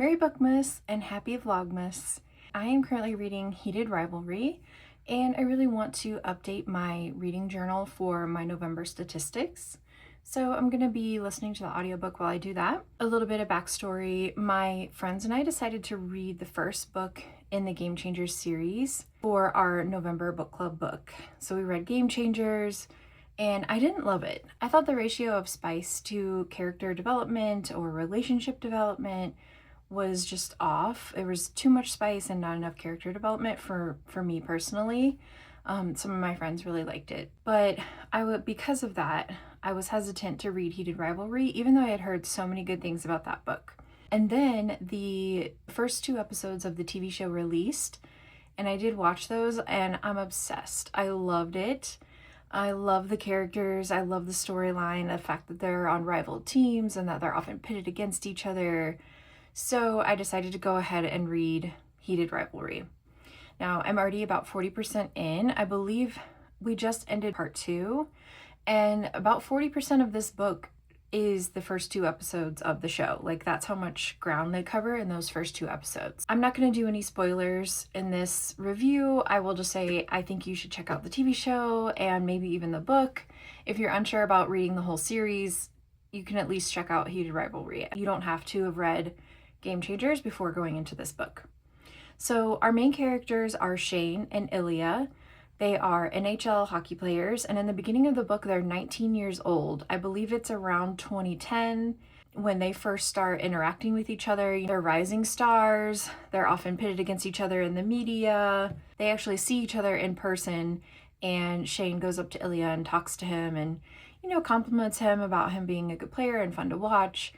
Merry Bookmas and happy Vlogmas. I am currently reading Heated Rivalry, and I really want to update my reading journal for my November statistics. So I'm going to be listening to the audiobook while I do that. A little bit of backstory. My friends and I decided to read the first book in the Game Changers series for our November book club book. So we read Game Changers, and I didn't love it. I thought the ratio of spice to character development or relationship development was just off. There was too much spice and not enough character development for me personally. Some of my friends really liked it, but because of that, I was hesitant to read Heated Rivalry, even though I had heard so many good things about that book. And then the first 2 episodes of the TV show released, and I did watch those, and I'm obsessed. I loved it. I love the characters. I love the storyline, the fact that they're on rival teams and that they're often pitted against each other. So I decided to go ahead and read Heated Rivalry. Now I'm already about 40% in. I believe we just ended part 2, and about 40% of this book is the first 2 episodes of the show. Like, that's how much ground they cover in those first 2 episodes. I'm not going to do any spoilers in this review. I will just say I think you should check out the TV show and maybe even the book. If you're unsure about reading the whole series, you can at least check out Heated Rivalry. You don't have to have read Game Changers before going into this book. So our main characters are Shane and Ilya. They are NHL hockey players, and in the beginning of the book, they're 19 years old. I believe it's around 2010 when they first start interacting with each other. They're rising stars. They're often pitted against each other in the media. They actually see each other in person, and Shane goes up to Ilya and talks to him and, compliments him about him being a good player and fun to watch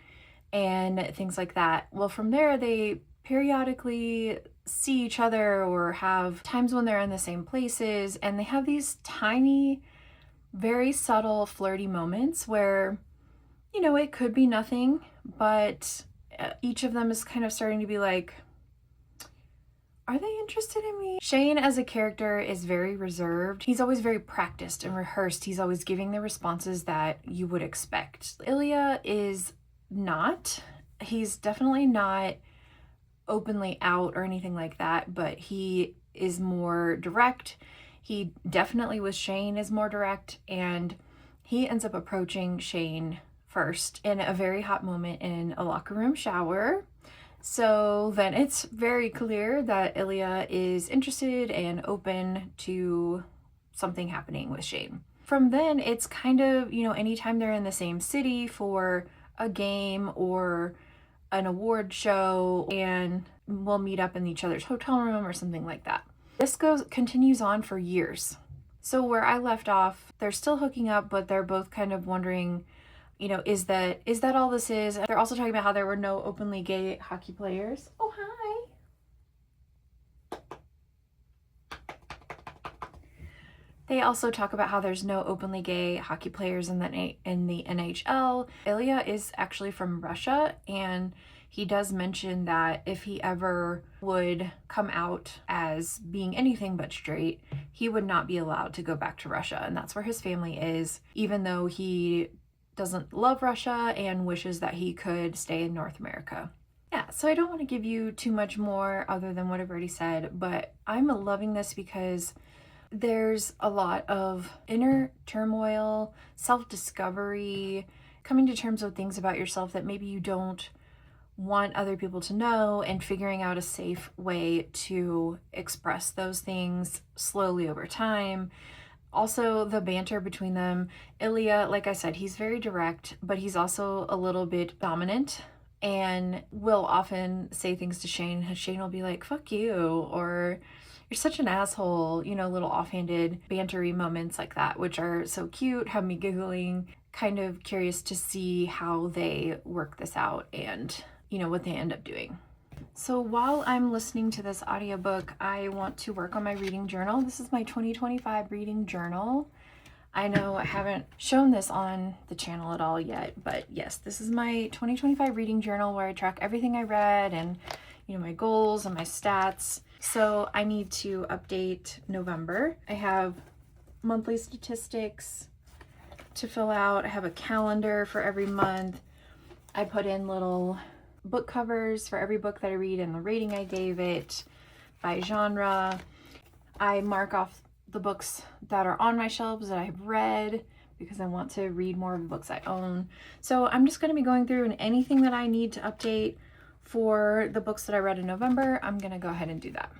and things like that. Well, from there, they periodically see each other or have times when they're in the same places, and they have these tiny, very subtle, flirty moments where, it could be nothing, but each of them is kind of starting to be like, are they interested in me? Shane as a character is very reserved. He's always very practiced and rehearsed. He's always giving the responses that you would expect. Ilya is not. He's definitely not openly out or anything like that, but he is more direct. He definitely with Shane is more direct, and he ends up approaching Shane first in a very hot moment in a locker room shower. So then it's very clear that Ilya is interested and open to something happening with Shane. From then, it's kind of, anytime they're in the same city for a game or an award show, and we'll meet up in each other's hotel room or something like that. This continues on for years. So where I left off, they're still hooking up, but they're both kind of wondering, is that all this is? They're also talking about how there were no openly gay hockey players. Oh, hi. They also talk about how there's no openly gay hockey players in the NHL. Ilya is actually from Russia, and he does mention that if he ever would come out as being anything but straight, he would not be allowed to go back to Russia, and that's where his family is, even though he doesn't love Russia and wishes that he could stay in North America. Yeah, so I don't want to give you too much more other than what I've already said, but I'm loving this because there's a lot of inner turmoil, self-discovery, coming to terms with things about yourself that maybe you don't want other people to know, and figuring out a safe way to express those things slowly over time. Also, the banter between them. Ilya, like I said, he's very direct, but he's also a little bit dominant and will often say things to Shane. Shane will be like, fuck you, or you're such an asshole, little offhanded bantery moments like that, which are so cute, have me giggling, kind of curious to see how they work this out and, what they end up doing. So while I'm listening to this audiobook, I want to work on my reading journal. This is my 2025 reading journal. I know I haven't shown this on the channel at all yet, but yes, this is my 2025 reading journal where I track everything I read and, my goals and my stats. So I need to update November. I have monthly statistics to fill out. I have a calendar for every month. I put in little book covers for every book that I read and the rating I gave it by genre. I mark off the books that are on my shelves that I've read because I want to read more of the books I own. So I'm just going to be going through, and anything that I need to update for the books that I read in November, I'm going to go ahead and do that.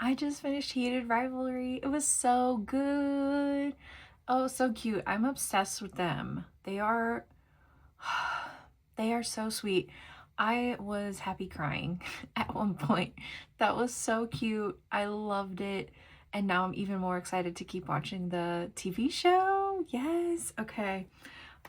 I just finished Heated Rivalry. It was so good. Oh, so cute. I'm obsessed with them. They are they are so sweet. I was happy crying at one point. That was so cute. I loved it. And now I'm even more excited to keep watching the TV show. Yes. Okay.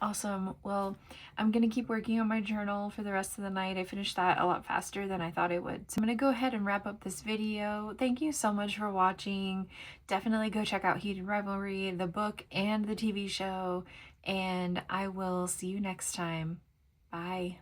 Awesome. Well, I'm going to keep working on my journal for the rest of the night. I finished that a lot faster than I thought it would. So I'm going to go ahead and wrap up this video. Thank you so much for watching. Definitely go check out Heated Rivalry, the book, and the TV show. And I will see you next time. Bye.